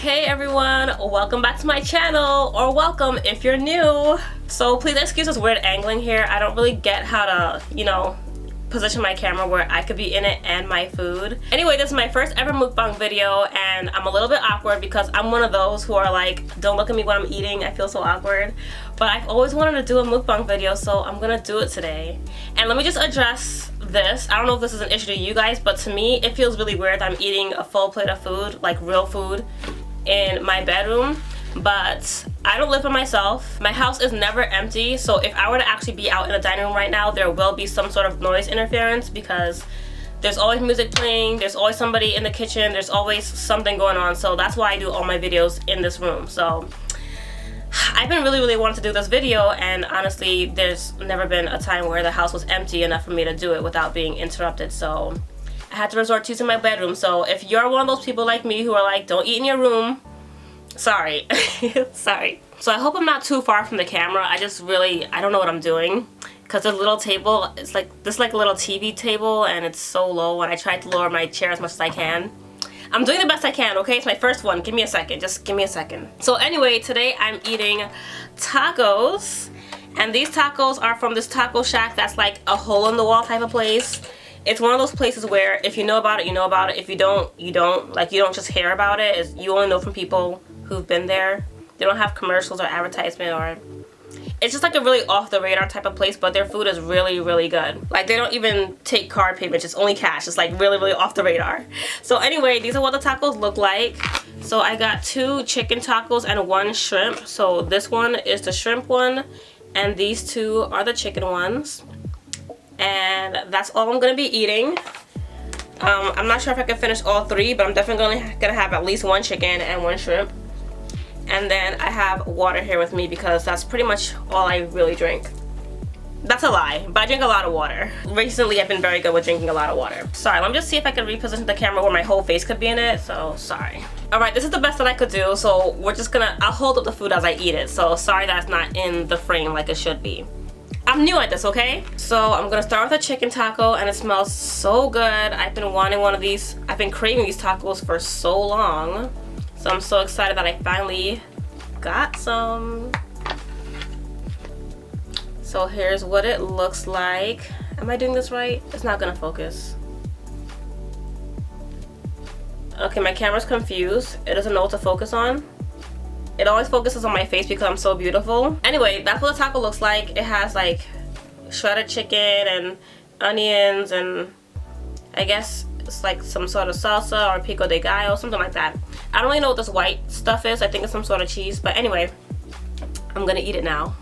Hey everyone, welcome back to my channel, or welcome if you're new. So please excuse this weird angling here. I don't really get how to, position my camera where I could be in it and my food. Anyway, this is my first ever mukbang video and I'm a little bit awkward because I'm one of those who are like, don't look at me when I'm eating, I feel so awkward. But I've always wanted to do a mukbang video, so I'm gonna do it today. And let me just address this. I don't know if this is an issue to you guys, but to me it feels really weird that I'm eating a full plate of food, like real food, in my bedroom. But I don't live by myself. My house is never empty, so if I were to actually be out in the dining room right now, there will be some sort of noise interference because there's always music playing, there's always somebody in the kitchen, there's always something going on. So that's why I do all my videos in this room. So I've been really wanting to do this video, and honestly there's never been a time where the house was empty enough for me to do it without being interrupted. So I had to resort to using my bedroom. So if you're one of those people like me who are like, don't eat in your room, sorry. Sorry. So I hope I'm not too far from the camera. I don't know what I'm doing, because the little table, it's like this like a little TV table and it's so low, and I tried to lower my chair as much as I can. I'm doing the best I can, okay? It's my first one. Give me a second. Just give me a second. So anyway, today I'm eating tacos, and these tacos are from this taco shack that's like a hole in the wall type of place. It's one of those places where if you know about it, you know about it. If you don't, you don't. Like, you don't just hear about it. You only know from people who've been there. They don't have commercials or advertisement, or it's just like a really off the radar type of place, but their food is really good. Like, they don't even take card payments, it's only cash. It's like really off the radar. So anyway, these are what the tacos look like. So I got 2 chicken tacos and 1 shrimp. So this one is the shrimp one and these 2 are the chicken ones. And that's all I'm gonna be eating. I'm not sure if I can finish all 3, but I'm definitely gonna have at least 1 chicken and 1 shrimp. And then I have water here with me because that's pretty much all I really drink. That's a lie, but I drink a lot of water. Recently I've been very good with drinking a lot of water. Sorry, let me just see if I can reposition the camera where my whole face could be in it, so sorry. Alright, this is the best that I could do, so I'll hold up the food as I eat it, so sorry that it's not in the frame like it should be. I'm new at this, okay? So I'm gonna start with a chicken taco, and it smells so good. I've been wanting one of these. I've been craving these tacos for so long. So I'm so excited that I finally got some. So here's what it looks like. Am I doing this right? It's not gonna focus. Okay, my camera's confused. It doesn't know what to focus on. It always focuses on my face because I'm so beautiful. Anyway, that's what the taco looks like. It has like shredded chicken and onions, and I guess it's like some sort of salsa or pico de gallo, something like that. I don't really know what this white stuff is. I think it's some sort of cheese. But anyway, I'm gonna eat it now.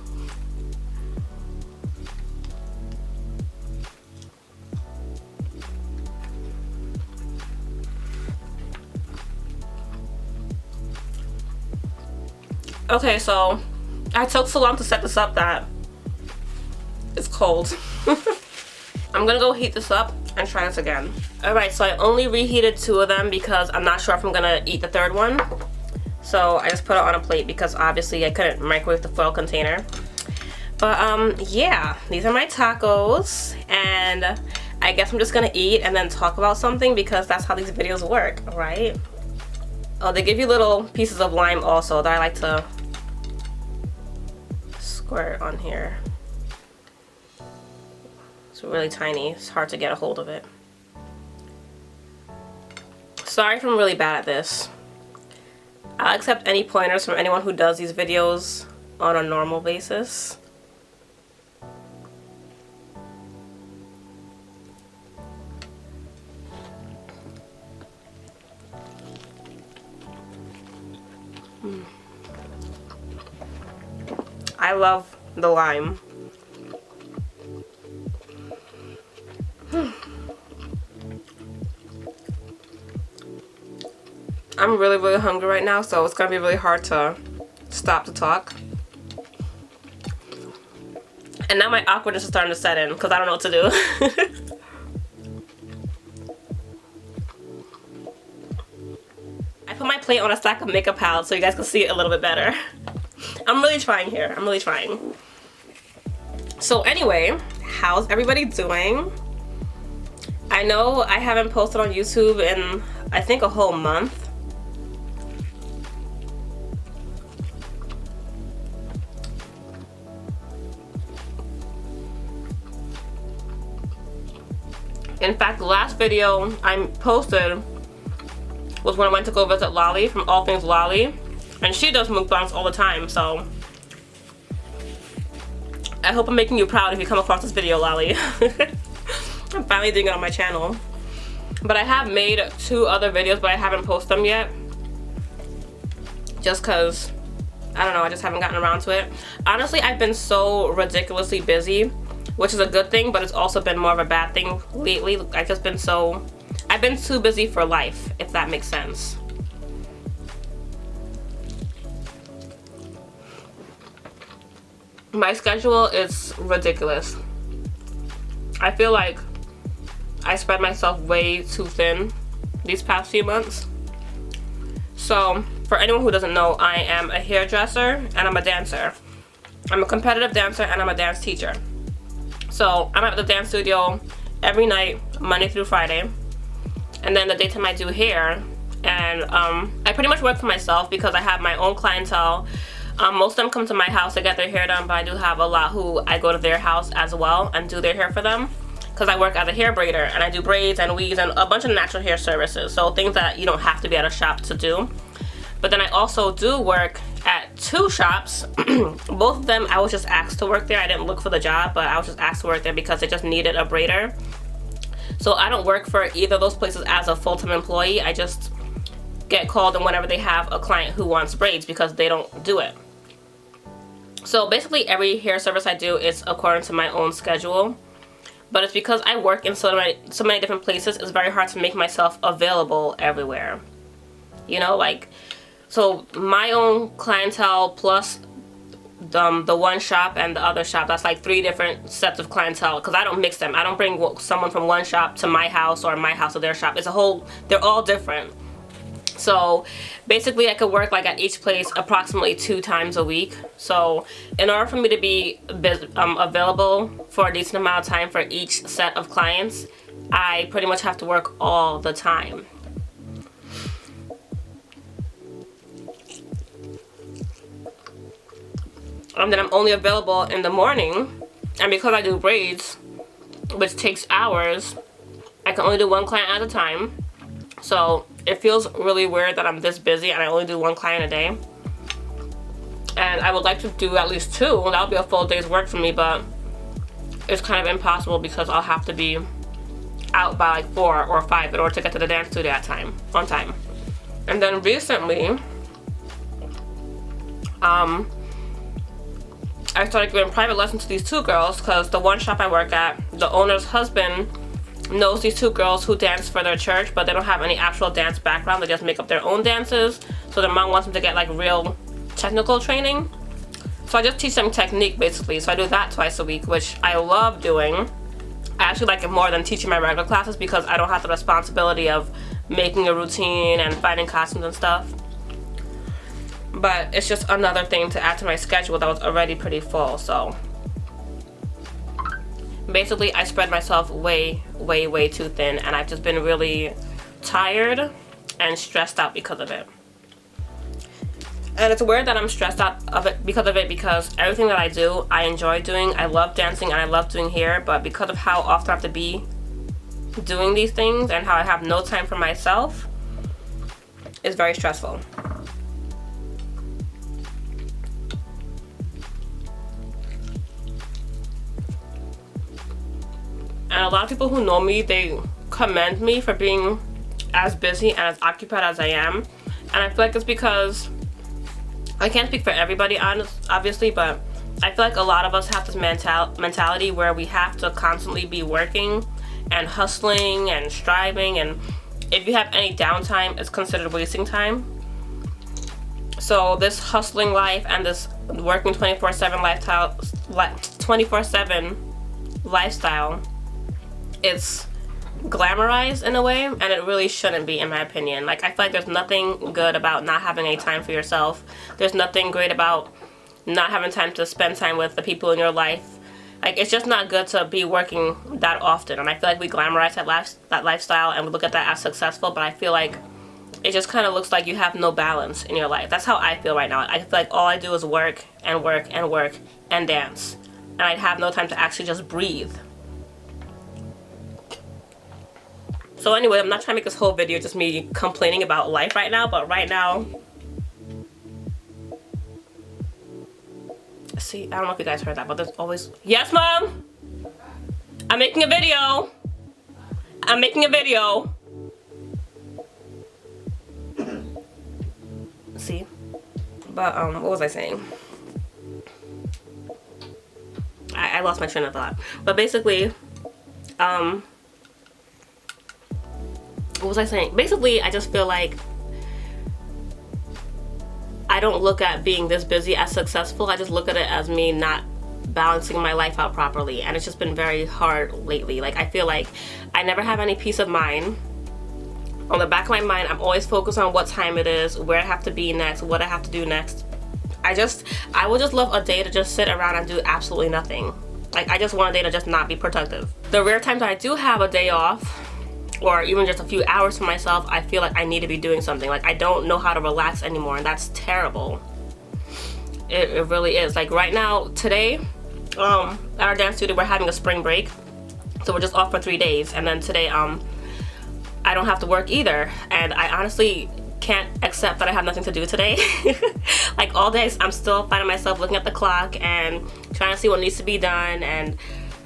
Okay, so I took so long to set this up that it's cold. I'm gonna go heat this up and try this again. Alright, so I only reheated 2 of them because I'm not sure if I'm gonna eat the 3rd one. So I just put it on a plate because obviously I couldn't microwave the foil container. But yeah, these are my tacos, and I guess I'm just gonna eat and then talk about something because that's how these videos work, right? Oh, they give you little pieces of lime also that I like to squirt on here. It's really tiny. It's hard to get a hold of it. Sorry if I'm really bad at this. I'll accept any pointers from anyone who does these videos on a normal basis. I love the lime. I'm really hungry right now, so it's gonna be really hard to stop to talk. And now my awkwardness is starting to set in because I don't know what to do. I put my plate on a stack of makeup palettes so you guys can see it a little bit better. I'm really trying here. I'm really trying. So anyway, how's everybody doing? I know I haven't posted on YouTube in I think a whole month. In fact, the last video I posted was when I went to go visit Lolly from All Things Lolly, and she does mukbangs all the time, so I hope I'm making you proud if you come across this video, Lolly. I'm finally doing it on my channel. But I have made 2 other videos, but I haven't posted them yet. Just cause, I don't know, I just haven't gotten around to it. Honestly, I've been so ridiculously busy, which is a good thing, but it's also been more of a bad thing lately. I've been too busy for life, if that makes sense. My schedule is ridiculous. I feel like I spread myself way too thin these past few months. So, for anyone who doesn't know, I am a hairdresser and I'm a dancer. I'm a competitive dancer and I'm a dance teacher. So, I'm at the dance studio every night, Monday through Friday. And then the daytime I do hair. And I pretty much work for myself because I have my own clientele. Most of them come to my house to get their hair done, but I do have a lot who I go to their house as well and do their hair for them. Because I work as a hair braider and I do braids and weaves and a bunch of natural hair services. So things that you don't have to be at a shop to do. But then I also do work at 2 shops. Both of them I was just asked to work there. I didn't look for the job, but I was just asked to work there because they just needed a braider. So I don't work for either of those places as a full-time employee. I just get called in whenever they have a client who wants braids because they don't do it. So basically every hair service I do is according to my own schedule. But it's because I work in so many different places, it's very hard to make myself available everywhere. You know, like, so my own clientele plus the one shop and the other shop, that's like 3 different sets of clientele because I don't mix them. I don't bring someone from one shop to my house or my house to their shop. It's a whole, they're all different. So basically I could work like at each place approximately 2 times a week. So in order for me to be available for a decent amount of time for each set of clients, I pretty much have to work all the time. And then I'm only available in the morning, and because I do braids, which takes hours, I can only do 1 client at a time. So it feels really weird that I'm this busy and I only do 1 client a day. And I would like to do at least 2. That would be a full day's work for me, but it's kind of impossible because I'll have to be out by like 4 or 5 in order to get to the dance studio on time. And then recently, I started giving private lessons to these 2 girls because the one shop I work at, the owner's husband knows these 2 girls who dance for their church, but they don't have any actual dance background. They just make up their own dances. So their mom wants them to get like real technical training. So I just teach them technique basically. So I do that twice a week, which I love doing. I actually like it more than teaching my regular classes because I don't have the responsibility of making a routine and finding costumes and stuff. But it's just another thing to add to my schedule that was already pretty full. So basically I spread myself way too thin, and I've just been really tired and stressed out because of it. And it's weird that I'm stressed out because everything that I do, I enjoy doing. I love dancing and I love doing hair, but because of how often I have to be doing these things and how I have no time for myself, it's very stressful. And a lot of people who know me, they commend me for being as busy and as occupied as I am. And I feel like it's because, I can't speak for everybody obviously, but I feel like a lot of us have this mentality where we have to constantly be working and hustling and striving, and if you have any downtime, it's considered wasting time. So this hustling life and this working 24/7 lifestyle, it's glamorized in a way, and it really shouldn't be, in my opinion. Like, I feel like there's nothing good about not having any time for yourself. There's nothing great about not having time to spend time with the people in your life. Like, it's just not good to be working that often, and I feel like we glamorize that lifestyle and we look at that as successful, but I feel like it just kind of looks like you have no balance in your life. That's how I feel right now. I feel like all I do is work and work and work and dance, and I have no time to actually just breathe. So anyway, I'm not trying to make this whole video just me complaining about life right now, but right now, see, I don't know if you guys heard that, but there's always, yes, Mom? I'm making a video. I'm making a video. See? But, what was I saying? I lost my train of thought. But basically, what was I saying? Basically, I just feel like I don't look at being this busy as successful. I just look at it as me not balancing my life out properly, and it's just been very hard lately. Like, I feel like I never have any peace of mind. On the back of my mind, I'm always focused on what time it is, where I have to be next, what I have to do next. I would just love a day to just sit around and do absolutely nothing. Like, I just want a day to just not be productive. The rare times I do have a day off, or even just a few hours to myself, I feel like I need to be doing something. Like, I don't know how to relax anymore, and that's terrible. It really is. Like, right now, today, at our dance studio, we're having a spring break, so we're just off for 3 days. And then today, I don't have to work either, and I honestly can't accept that I have nothing to do today. Like, all day I'm still finding myself looking at the clock and trying to see what needs to be done, and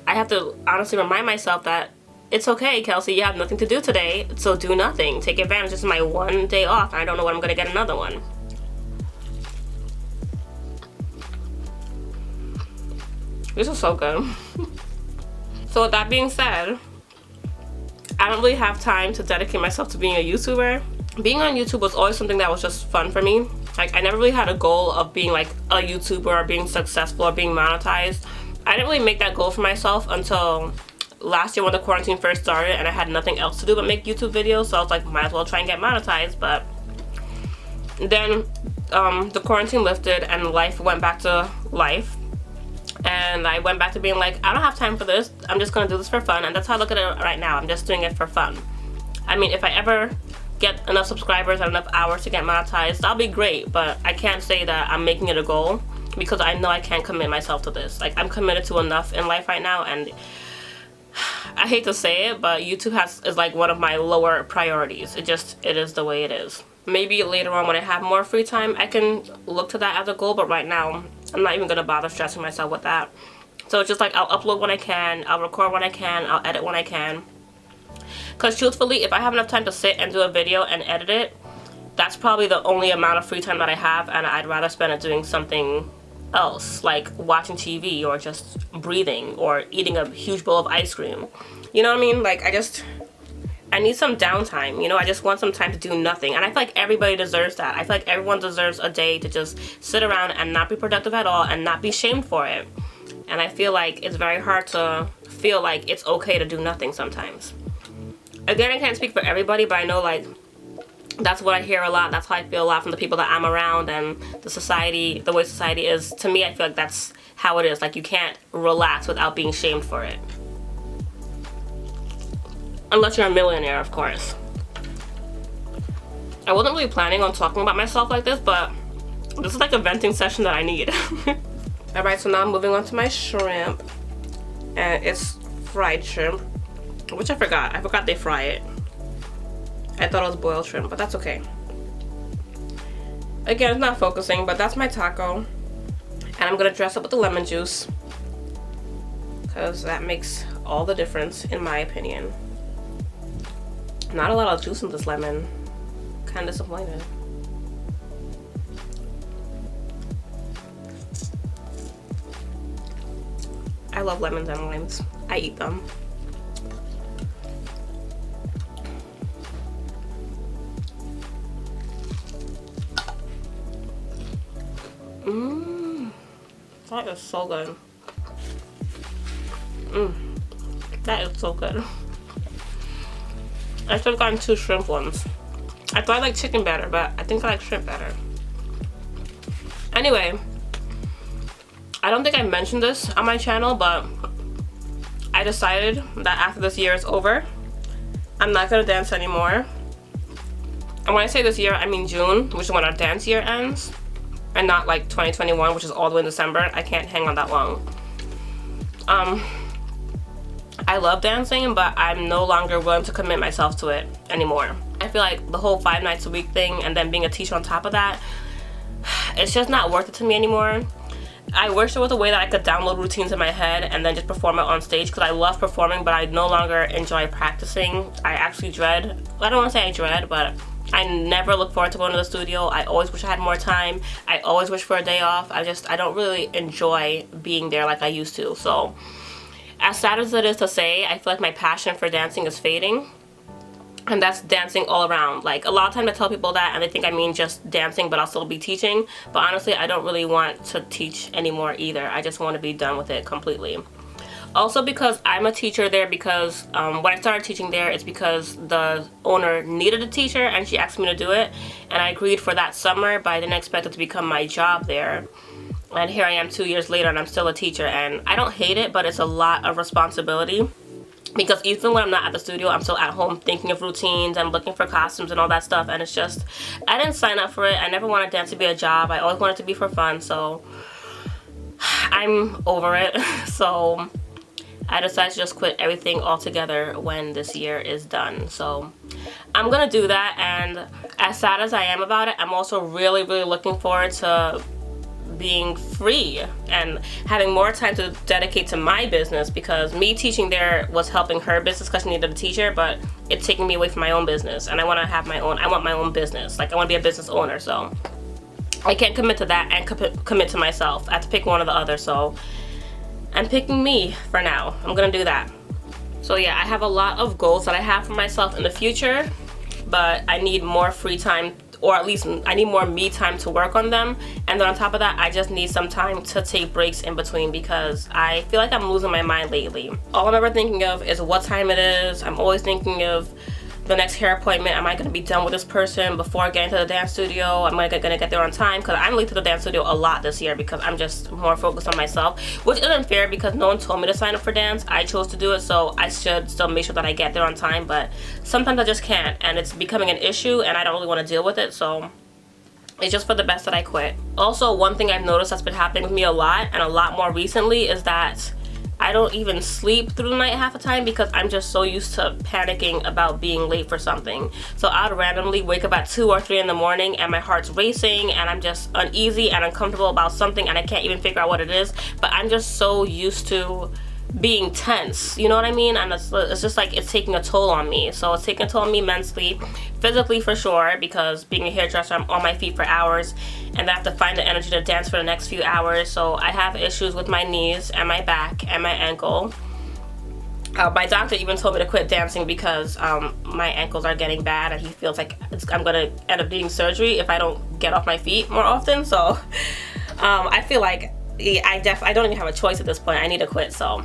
I have to honestly remind myself that it's okay, Kelsey, you have nothing to do today, so do nothing. Take advantage. This is my one day off, and I don't know when I'm gonna get another one. This is so good. So with that being said, I don't really have time to dedicate myself to being a YouTuber. Being on YouTube was always something that was just fun for me. Like, I never really had a goal of being like a YouTuber or being successful or being monetized. I didn't really make that goal for myself until last year when the quarantine first started, and I had nothing else to do but make YouTube videos, so I was like, might as well try and get monetized. But then the quarantine lifted and life went back to life, and I went back to being like, I don't have time for this, I'm just gonna do this for fun. And that's how I look at it right now. I'm just doing it for fun. I mean, if I ever get enough subscribers and enough hours to get monetized, that'll be great, but I can't say that I'm making it a goal, because I know I can't commit myself to this. Like, I'm committed to enough in life right now, and I hate to say it, but YouTube is like one of my lower priorities. It is the way it is. Maybe later on when I have more free time, I can look to that as a goal, but right now, I'm not even gonna bother stressing myself with that. So it's just like, I'll upload when I can, I'll record when I can, I'll edit when I can. Because truthfully, if I have enough time to sit and do a video and edit it, that's probably the only amount of free time that I have, and I'd rather spend it doing something else, like watching TV or just breathing or eating a huge bowl of ice cream. You know what I mean? Like, I need some downtime, you know? I just want some time to do nothing, and I feel like everybody deserves that. I feel like everyone deserves a day to just sit around and not be productive at all and not be shamed for it. And I feel like it's very hard to feel like it's okay to do nothing sometimes. Again, I can't speak for everybody, but I know, like, that's what I hear a lot. That's how I feel a lot from the people that I'm around, and the society, the way society is. To me, I feel like that's how it is. Like, you can't relax without being shamed for it. Unless you're a millionaire, of course. I wasn't really planning on talking about myself like this, but this is like a venting session that I need. Alright, so now I'm moving on to my shrimp. And it's fried shrimp, which I forgot. I forgot they fry it. I thought it was boiled shrimp, but that's okay. Again, it's not focusing, but that's my taco. And I'm gonna dress up with the lemon juice, because that makes all the difference, in my opinion. Not a lot of juice in this lemon. Kind of disappointed. I love lemons and limes. I eat them. That is so good. That is so good. I should have gotten 2 shrimp ones. I thought I liked chicken better, but I think I like shrimp better. Anyway, I don't think I mentioned this on my channel, but I decided that after this year is over, I'm not gonna dance anymore. And when I say this year, I mean June, which is when our dance year ends, and not like 2021, which is all the way in December. I can't hang on that long. I love dancing, but I'm no longer willing to commit myself to it anymore. I feel like the whole 5 nights a week thing and then being a teacher on top of that, it's just not worth it to me anymore. I wish there was a way that I could download routines in my head and then just perform it on stage, because I love performing, but I no longer enjoy practicing. I actually dread, I don't want to say I dread, but I never look forward to going to the studio. I always wish I had more time. I always wish for a day off. I don't really enjoy being there like I used to. So as sad as it is to say, I feel like my passion for dancing is fading. And that's dancing all around. Like, a lot of times I tell people that and they think I mean just dancing, but I'll still be teaching. But honestly, I don't really want to teach anymore either. I just want to be done with it completely. Also, because I'm a teacher there, because when I started teaching there, it's because the owner needed a teacher and she asked me to do it. And I agreed for that summer, but I didn't expect it to become my job there. And here I am 2 years later and I'm still a teacher. And I don't hate it, but it's a lot of responsibility. Because even when I'm not at the studio, I'm still at home thinking of routines and looking for costumes and all that stuff. And it's just, I didn't sign up for it. I never wanted dance to be a job. I always wanted it to be for fun. So I'm over it. So I decided to just quit everything altogether when this year is done. So I'm gonna do that. And as sad as I am about it, I'm also really, really looking forward to being free and having more time to dedicate to my business, because me teaching there was helping her business because she needed a teacher, but it's taking me away from my own business. And I want to have my own, I want my own business. Like, I want to be a business owner, so I can't commit to that and commit to myself. I have to pick one or the other, so I'm picking me for now. I'm gonna do that. So yeah, I have a lot of goals that I have for myself in the future, but I need more free time, or at least I need more me time to work on them. And then on top of that, I just need some time to take breaks in between, because I feel like I'm losing my mind lately. All I'm ever thinking of is what time it is. I'm always thinking of the next hair appointment. Am I going to be done with this person before getting to the dance studio? Am I going to get there on time? Because I'm late to the dance studio a lot this year because I'm just more focused on myself, which isn't fair because no one told me to sign up for dance. I chose to do it, so I should still make sure that I get there on time, but sometimes I just can't, and it's becoming an issue and I don't really want to deal with it, so it's just for the best that I quit. Also, one thing I've noticed that's been happening with me a lot, and a lot more recently, is that I don't even sleep through the night half the time because I'm just so used to panicking about being late for something. So I'd randomly wake up at 2 or 3 in the morning and my heart's racing and I'm just uneasy and uncomfortable about something and I can't even figure out what it is. But I'm just so used to being tense, you know what I mean? And it's just like it's taking a toll on me. So it's taking a toll on me mentally, physically for sure, because being a hairdresser, I'm on my feet for hours and I have to find the energy to dance for the next few hours. So I have issues with my knees and my back and my ankle. My doctor even told me to quit dancing because my ankles are getting bad and he feels like I'm gonna end up needing surgery if I don't get off my feet more often. So I feel like I don't even have a choice at this point. I need to quit. So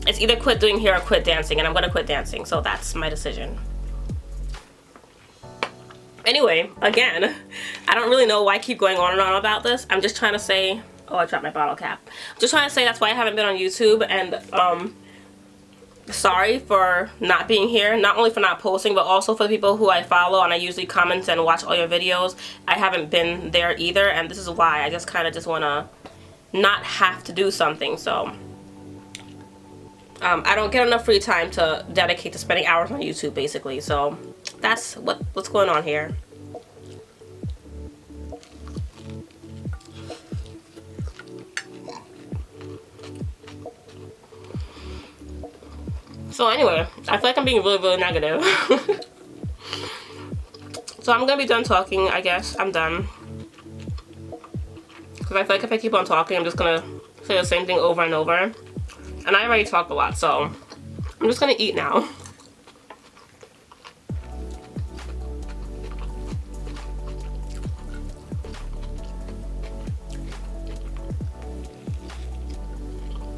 it's either quit doing hair or quit dancing, and I'm gonna quit dancing. So that's my decision. Anyway, again, I don't really know why I keep going on and on about this. I'm just trying to say, oh, I dropped my bottle cap. I'm just trying to say that's why I haven't been on YouTube, and sorry for not being here, not only for not posting, but also for the people who I follow and I usually comment and watch all your videos. I haven't been there either, and this is why. I just kind of just want to not have to do something. So I don't get enough free time to dedicate to spending hours on YouTube, basically. So that's what's going on here. So anyway, I feel like I'm being really, really negative. So I'm gonna be done talking, I guess. I'm done. Because I feel like if I keep on talking, I'm just gonna say the same thing over and over. And I already talk a lot, so I'm just gonna eat now.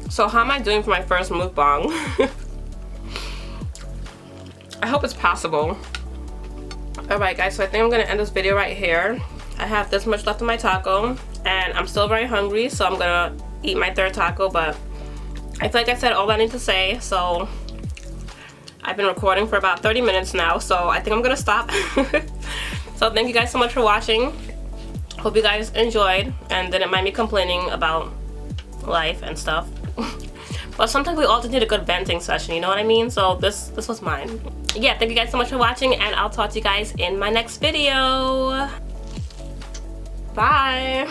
So how am I doing for my first mukbang? I hope it's possible. Alright guys, so I think I'm gonna end this video right here. I have this much left of my taco and I'm still very hungry, so I'm gonna eat my third taco, but I feel like I said all I need to say. So I've been recording for about 30 minutes now, so I think I'm gonna stop. So thank you guys so much for watching. Hope you guys enjoyed and didn't mind me complaining about life and stuff. But sometimes we all just need a good venting session, you know what I mean? So this was mine. Yeah, thank you guys so much for watching, and I'll talk to you guys in my next video. Bye.